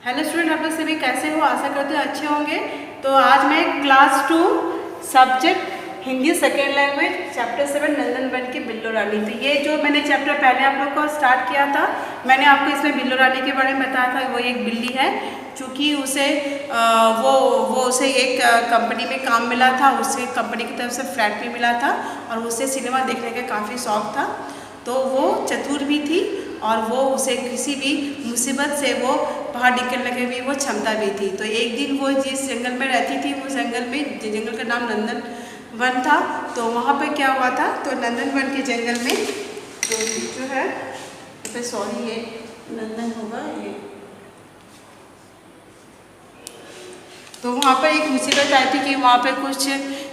Hello student, आप लोग सभी कैसे हो? आशा करते हैं अच्छे होंगे। तो आज मैं class 2 subject Hindi second language chapter 7 नंदन वन की बिल्लो रानी। तो ये जो मैंने चैप्टर पहले आप लोग को स्टार्ट किया था, मैंने आपको इसमें बिल्लो रानी के बारे में बताया था। वो एक बिल्ली है, चूँकि उसे वो उसे एक कंपनी में काम मिला था, उसे कंपनी की तरफ से फ्लैट भी मिला था और उसे सिनेमा देखने का काफ़ी शौक था। तो वो चतुर भी थी और वो उसे किसी भी मुसीबत से वो बाहर निकलने की भी वो क्षमता भी थी। तो एक दिन वो जिस जंगल में रहती थी, वो जंगल का नाम नंदन वन था। तो वहाँ पे क्या हुआ था, तो नंदन वन के जंगल में जो है, सॉरी ये नंदन होगा ये। तो वहाँ पर एक मुसीबत आई थी कि वहाँ पे कुछ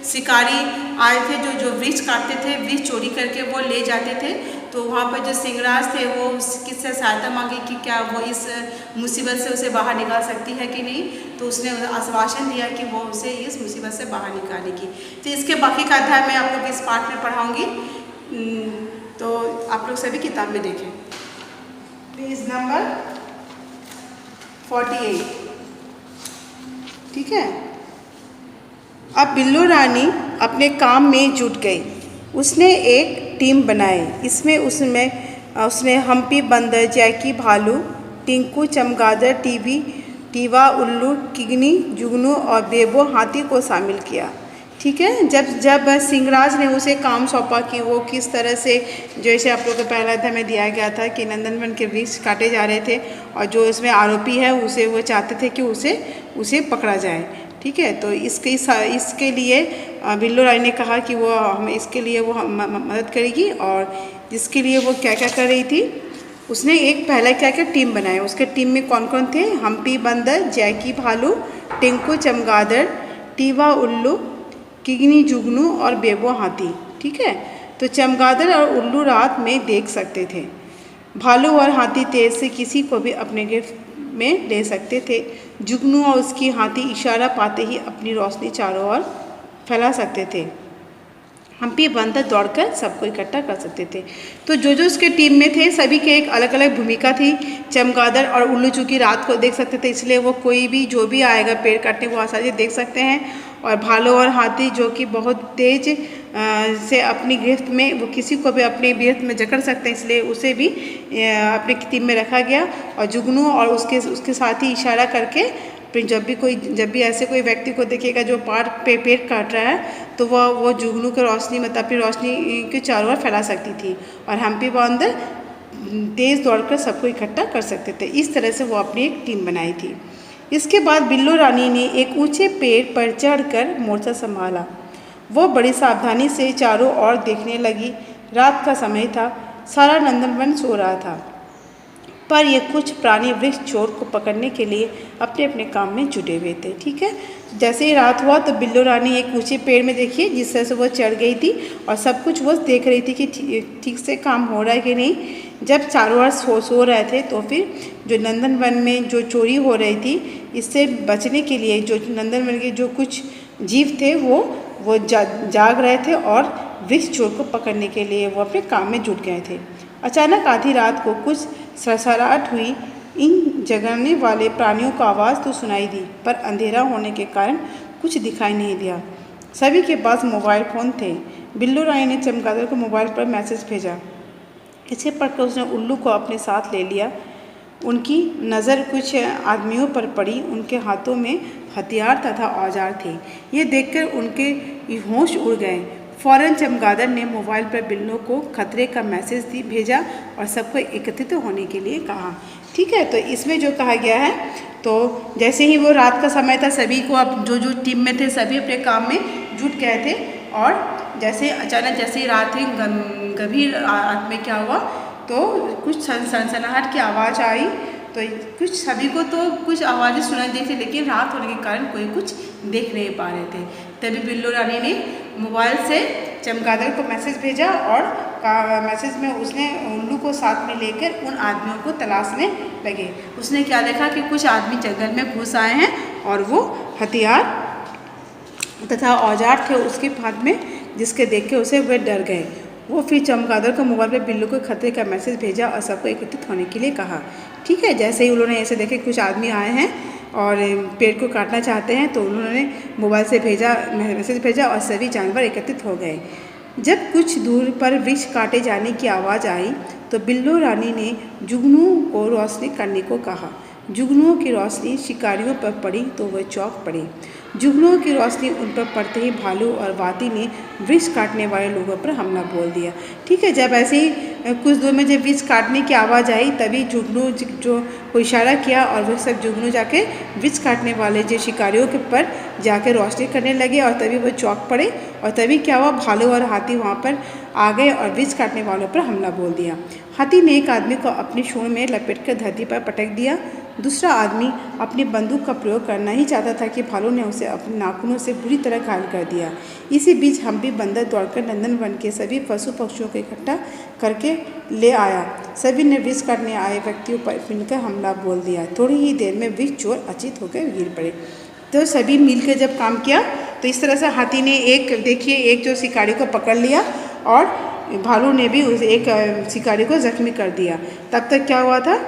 शिकारी आए थे जो वृक्ष काटते थे, वृक्ष चोरी करके वो ले जाते थे। तो वहाँ पर जो सिंहराज थे वो किससे सहायता मांगी कि क्या वो इस मुसीबत से उसे बाहर निकाल सकती है कि नहीं। तो उसने आश्वासन दिया कि वो उसे इस मुसीबत से बाहर निकालेगी। तो इसके बाकी का अध्याय मैं आप लोग इस पाठ में पढ़ाऊँगी। तो आप लोग सभी किताब में देखें, पेज नंबर 48। ठीक है। अब बिल्लो रानी अपने काम में जुट गई। उसने एक टीम बनाई। इसमें उसने हम्पी बंदर, जैकी भालू, टिंकू चमगादड़, टीवा उल्लू, किगनी जुगनू और बेबो हाथी को शामिल किया। ठीक है। जब सिंहराज ने उसे काम सौंपा कि वो किस तरह से, जैसे आप लोगों को पहला अध्याय में दिया गया था कि नंदनवन के वृक्ष काटे जा रहे थे और जो इसमें आरोपी है उसे वो चाहते थे कि उसे पकड़ा जाए। ठीक है। तो इसके लिए बिल्लो रानी ने कहा कि वो हम इसके लिए वो मदद करेगी। और जिसके लिए वो क्या क्या कर रही थी, उसने एक पहला क्या टीम बनाया। उसके टीम में कौन कौन थे? हम्पी बंदर, जैकी भालू, टिंकू चमगादड़, टीवा उल्लू, किगनी जुगनू और बेबो हाथी। ठीक है। तो चमगादड़ और उल्लू रात में देख सकते थे। भालू और हाथी तेज से किसी को भी अपने गिरफ्त में ले सकते थे। जुगनू और उसकी हाथी इशारा पाते ही अपनी रोशनी चारों ओर फैला सकते थे। हम्पी बंदर दौड़कर सबको इकट्ठा कर सकते थे। तो जो उसके टीम में थे सभी के एक अलग अलग भूमिका थी। चमगादड़ और उल्लू चूँकि रात को देख सकते थे, इसलिए वो कोई भी जो भी आएगा पेड़ काटने वो आसानी से देख सकते हैं। और भालू और हाथी जो कि बहुत तेज से अपनी गिरफ्त में, वो किसी को भी अपनी गिरफ्त में जकड़ सकते हैं, इसलिए उसे भी अपनी टीम में रखा गया। और जुगनू और उसके साथी इशारा करके फिर जब भी ऐसे कोई व्यक्ति को देखेगा जो पेड़ काट रहा है, तो वो जुगनू की रोशनी मतलब अपनी रोशनी के चारों ओर फैला सकती थी। और हम्पी बंदर तेज़ दौड़कर सबको इकट्ठा कर सकते थे। इस तरह से वो अपनी एक टीम बनाई थी। इसके बाद बिल्लो रानी ने एक ऊंचे पेड़ पर चढ़कर मोर्चा संभाला। वो बड़ी सावधानी से चारों ओर देखने लगी। रात का समय था, सारा नंदनवन सो रहा था, पर ये कुछ प्राणी वृक्ष चोर को पकड़ने के लिए अपने अपने काम में जुटे हुए थे। ठीक है। जैसे ही रात हुआ तो बिल्लो रानी एक ऊंचे पेड़ में, देखिए जिस तरह से वो चढ़ गई थी और सब कुछ वो देख रही थी कि ठीक से काम हो रहा है कि नहीं। जब चारों ओर सो रहे थे तो फिर जो नंदनवन में जो चोरी हो रही थी, इससे बचने के लिए जो नंदनवन के जो कुछ जीव थे वो जाग रहे थे और वृक्ष चोर को पकड़ने के लिए वो अपने काम में जुट गए थे। अचानक आधी रात को कुछ सरसराहट हुई। इन जगने वाले प्राणियों का आवाज़ तो सुनाई दी, पर अंधेरा होने के कारण कुछ दिखाई नहीं दिया। सभी के पास मोबाइल फ़ोन थे। बिल्लो रानी ने चमगादड़ को मोबाइल पर मैसेज भेजा। इसे पढ़कर उसने उल्लू को अपने साथ ले लिया। उनकी नज़र कुछ आदमियों पर पड़ी। उनके हाथों में हथियार तथा औजार थे। ये देखकर उनके होश उड़ गए। फ़ौरन चमगादड़ ने मोबाइल पर बिल्लो को खतरे का मैसेज भेजा और सबको एकत्रित होने के लिए कहा। ठीक है। तो इसमें जो कहा गया है, तो जैसे ही वो रात का समय था, सभी को अब जो टीम में थे सभी अपने काम में जुट गए थे। और अचानक जैसे ही रात हुई, गंभीर रात में क्या हुआ, तो कुछ सनसनाहट की आवाज़ आई। तो सभी को तो कुछ आवाज़ें सुनाई दी थी, लेकिन रात होने के कारण कोई कुछ देख नहीं पा रहे थे। तभी बिल्लो रानी ने मोबाइल से चमगादड़ को मैसेज भेजा और मैसेज में उसने उल्लू को साथ में लेकर उन आदमियों को तलाशने लगे। उसने क्या देखा कि कुछ आदमी जंगल में घुस आए हैं और वो हथियार तथा औजार थे उसके हाथ में, जिसके देख के उसे वे डर गए। वो फिर चमगादड़ को मोबाइल पर बिल्लू को खतरे का मैसेज भेजा और सबको एकत्रित होने के लिए कहा। ठीक है, जैसे ही उन्होंने ऐसे देखे कुछ आदमी आए हैं और पेड़ को काटना चाहते हैं, तो उन्होंने मोबाइल से मैसेज भेजा और सभी जानवर एकत्रित हो गए। जब कुछ दूर पर वृक्ष काटे जाने की आवाज़ आई तो बिल्लू रानी ने जुगनुओं को रोशनी करने को कहा। जुगनुओं की रोशनी शिकारियों पर पड़ी तो वह चौंक पड़े। जुगनुओं की रोशनी उन पर पड़ते ही भालू और वादी ने वृक्ष काटने वाले लोगों पर हमला बोल दिया। ठीक है, जब ऐसे ही कुछ दूर में जब वृक्ष काटने की आवाज़ आई तभी जुगनू जो को इशारा किया और वह सब जुगनू जाके वृक्ष काटने वाले जो शिकारियों के पर जाकर रोशनी करने लगे और तभी वो चौंक पड़े। और तभी क्या हुआ, भालू और हाथी वहाँ पर आ गए और वृक्ष काटने वालों पर हमला बोल दिया। हाथी ने एक आदमी को अपनी सूंड में लपेटकर धरती पर पटक दिया। दूसरा आदमी अपनी बंदूक का प्रयोग करना ही चाहता था कि भालू ने उसे अपने नाखूनों से बुरी तरह घायल कर दिया। इसी बीच हम्पी बंदर दौड़कर नंदन वन के सभी पशु पक्षियों को इकट्ठा करके ले आया। सभी ने वृक्ष काटने आए व्यक्तियों पर मिलकर हमला बोल दिया। थोड़ी ही देर में वृक्ष चोर अचेत होकर गिर पड़े। तो सभी मिलकर जब काम किया तो इस तरह से हाथी ने एक जो शिकारी को पकड़ लिया और भालू ने भी उस एक शिकारी को जख्मी कर दिया। तब तक क्या हुआ था,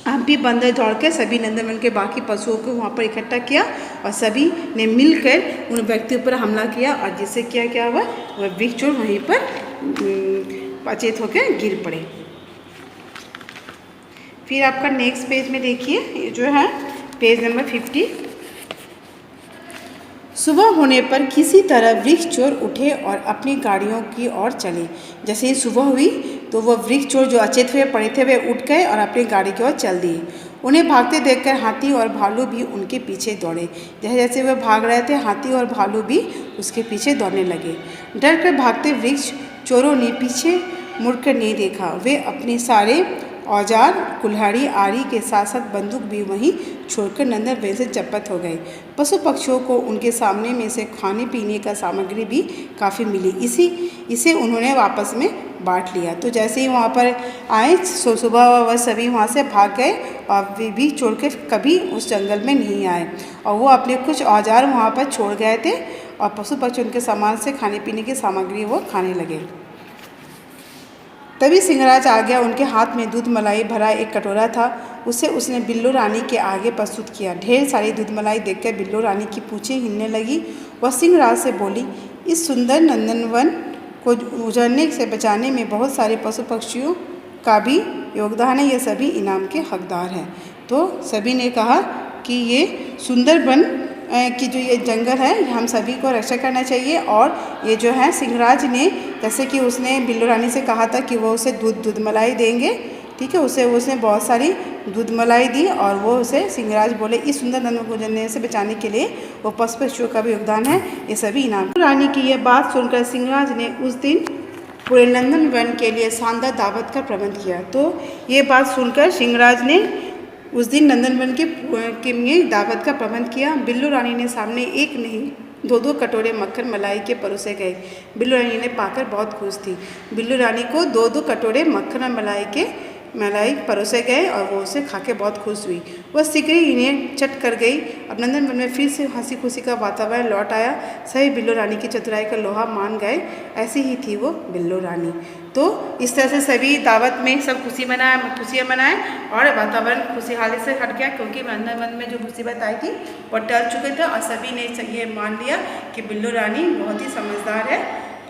हम्पी बंदर दौड़ के सभी नंदनवन के बाकी पशुओं को वहाँ पर इकट्ठा किया और सभी ने मिलकर उन व्यक्तियों पर हमला किया और जिससे क्या हुआ, वह वृक्ष चोर वहीं पर अचेत होकर गिर पड़े। फिर आपका नेक्स्ट पेज में देखिए, जो है पेज नंबर 50। सुबह होने पर किसी तरह वृक्ष चोर उठे और अपनी गाड़ियों की ओर चले। जैसे ही सुबह हुई तो वह वृक्ष चोर जो अचेत हुए पड़े थे वे उठ गए और अपनी गाड़ी की ओर चल दिए। उन्हें भागते देखकर हाथी और भालू भी उनके पीछे दौड़े। जैसे जैसे वे भाग रहे थे हाथी और भालू भी उसके पीछे दौड़ने लगे। डर कर भागते वृक्ष चोरों ने पीछे मुड़कर नहीं देखा। वे अपने सारे औजार, कुल्हाड़ी, आरी के साथ साथ बंदूक भी वहीं छोड़कर नंदन वन से चपत हो गए। पशु पक्षियों को उनके सामने में से खाने पीने का सामग्री भी काफ़ी मिली। इसे उन्होंने आपस में बांट लिया। तो जैसे ही वहाँ पर आए सुबह वह सभी वहाँ से भाग गए और वे भी छोड़ के कभी उस जंगल में नहीं आए और वो अपने कुछ औजार वहाँ पर छोड़ गए थे और पशु पक्षी उनके सामान से खाने पीने की सामग्री वो खाने लगे। तभी सिंहराज आ गया। उनके हाथ में दूध मलाई भरा एक कटोरा था। उसने बिल्लू रानी के आगे प्रस्तुत किया। ढेर सारी दूध मलाई देखकर बिल्लू रानी की पूंछें हिलने लगी। वह सिंहराज से बोली, इस सुंदर नंदनवन को उजड़ने से बचाने में बहुत सारे पशु पक्षियों का भी योगदान है। ये सभी इनाम के हकदार हैं। तो सभी ने कहा कि ये सुंदरबन कि जो ये जंगल है हम सभी को रक्षा करना चाहिए। और ये जो है सिंहराज ने, जैसे कि उसने बिल्लू रानी से कहा था कि वो उसे दूध मलाई देंगे। ठीक है, उसने बहुत सारी दूध मलाई दी और वो उसे सिंहराज बोले इस सुंदर नंदन को उजड़ने से बचाने के लिए वो पशु पक्षियों का भी योगदान है, ये सभी इनाम। रानी की यह बात सुनकर सिंहराज ने उस दिन पूरे नंदन वन के लिए शानदार दावत का प्रबंध किया। तो ये बात सुनकर सिंहराज ने उस दिन नंदनवन के लिए दावत का प्रबंध किया। बिल्लू रानी ने सामने एक नहीं 2-2 कटोरे मक्खन मलाई के परोसे गए। बिल्लू रानी ने पाकर बहुत खुश थी। बिल्लू रानी को 2-2 कटोरे मक्खन और मलाई परोसे गए और वो उसे खा के बहुत खुश हुई। वह शीघ्र ही इन्हें चट कर गई। अब नंदनवन में फिर से हंसी खुशी का वातावरण लौट आया। सभी बिल्लू रानी की चतुराई का लोहा मान गए। ऐसी ही थी वो बिल्लू रानी। तो इस तरह से सभी दावत में सब खुशियाँ मनाएं और वातावरण खुशहाली से हट गया, क्योंकि नंदनवन में जो मुसीबत आई थी वो टल चुके थे और सभी ने ये मान लिया कि बिल्लू रानी बहुत ही समझदार है।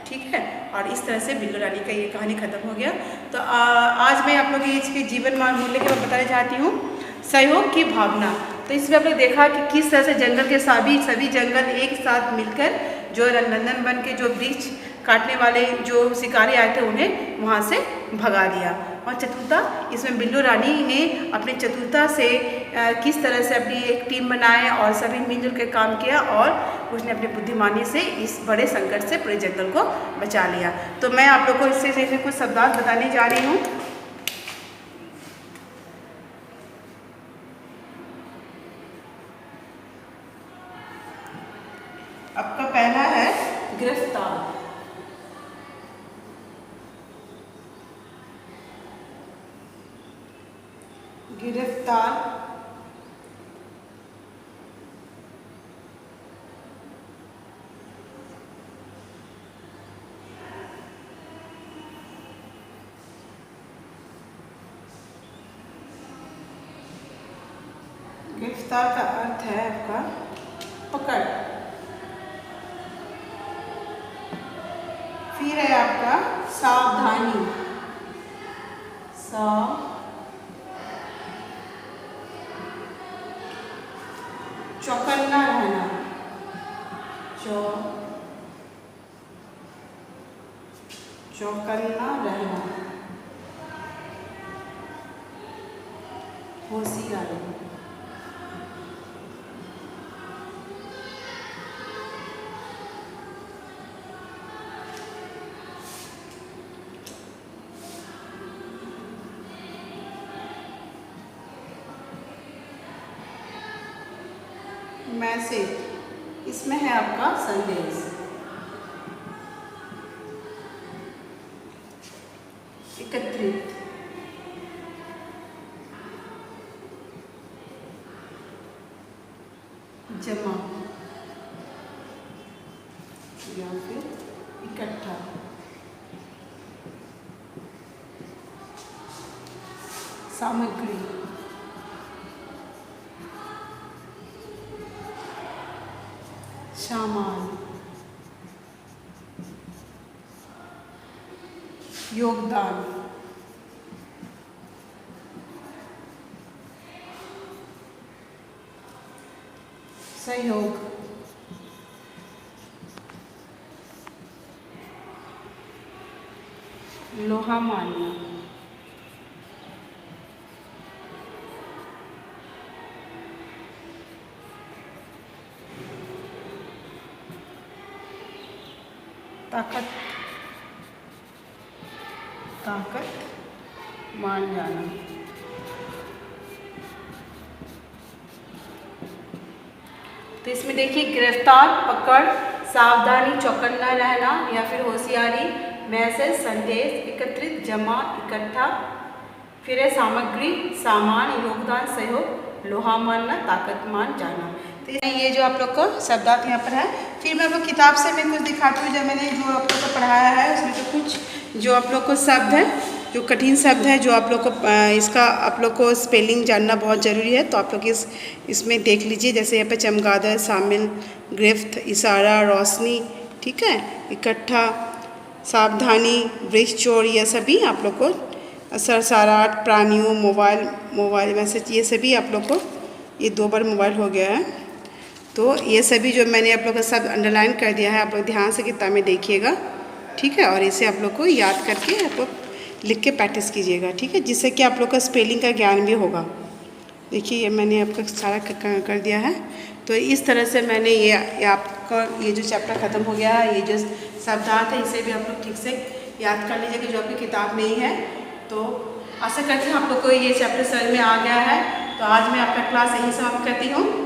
ठीक है, और इस तरह से बिल्लू रानी का ये कहानी खत्म हो गया। तो आज मैं आप लोग इसके जीवन मूल्य के बारे में बताना चाहती हूँ, सहयोग की भावना। तो इसमें आप लोग देखा कि किस तरह से जंगल के सभी जंगल एक साथ मिलकर जो नंदनवन के जो वृक्ष काटने वाले जो शिकारी आए थे उन्हें वहाँ से भगा दिया। और चतुरता, इसमें बिल्लू रानी ने अपनी चतुरता से किस तरह से अपनी एक टीम बनाए और सभी मिलजुल के काम किया और उसने अपनी बुद्धिमानी से इस बड़े संकट से पूरे जंगल को बचा लिया। तो मैं आप लोग को इससे कुछ शब्दार्थ बताने जा रही हूँ। आपका पहला है गिरफ्तार। गिरफ्तार, गिरफ्तार का अर्थ है आपका पकड़। फिर है आपका सावधानी, चौकन्ना रहना, चौकन्ना रहना, होशियारी, मैसेज, इसमें है आपका संदेश, एकत्रित, जमा या फिर इकट्ठा, सामग्री, सामान, योगदान, सहयोग, लोहा मानना, ताकत, मान जाना। तो इसमें देखिए गिरफ्तार, पकड़, सावधानी, चौकन्ना रहना या फिर होशियारी, मैसेज, संदेश, एकत्रित, जमा, इकट्ठा, फिर है सामग्री, सामान, योगदान, सहयोग, लोहा मानना, ताकत मान जाना। तो ये जो आप लोग को शब्दार्थ यहाँ पर है। फिर मैं आप लोग किताब से मैं कुछ दिखाती हूँ, जब मैंने जो आप लोग को पढ़ाया है उसमें जो कुछ जो आप लोग को शब्द है, जो कठिन शब्द है, जो आप लोग को इसका आप लोग को स्पेलिंग जानना बहुत ज़रूरी है। तो आप लोग इसमें देख लीजिए, जैसे यहाँ पे चमगादड़, शामिल, गिरफ्त, इशारा, रोशनी, ठीक है, इकट्ठा, सावधानी, वृक्ष, चोर, ये सभी आप लोग को, सरसराहट, प्राणियों, मोबाइल मैसेज, ये सभी आप लोग को, ये 2 बार मोबाइल हो गया है। तो ये सभी जो मैंने आप लोग का सब अंडरलाइन कर दिया है, आप लोग ध्यान से किताब में देखिएगा, ठीक है। और इसे आप लोग को याद करके आप लोग लिख के प्रैक्टिस कीजिएगा, ठीक है, जिससे कि आप लोग का स्पेलिंग का ज्ञान भी होगा। देखिए ये मैंने आपका सारा कर दिया है। तो इस तरह से मैंने ये आपका ये जो चैप्टर ख़त्म हो गया है, ये जो शब्दार्थ है इसे भी आप लोग ठीक से याद कर लीजिएगा, जो आपकी किताब में ही है। तो आशा करती हूँ आप लोग को ये चैप्टर समझ में आ गया है। तो आज मैं आपका क्लास यहीं समाप्त करती हूँ।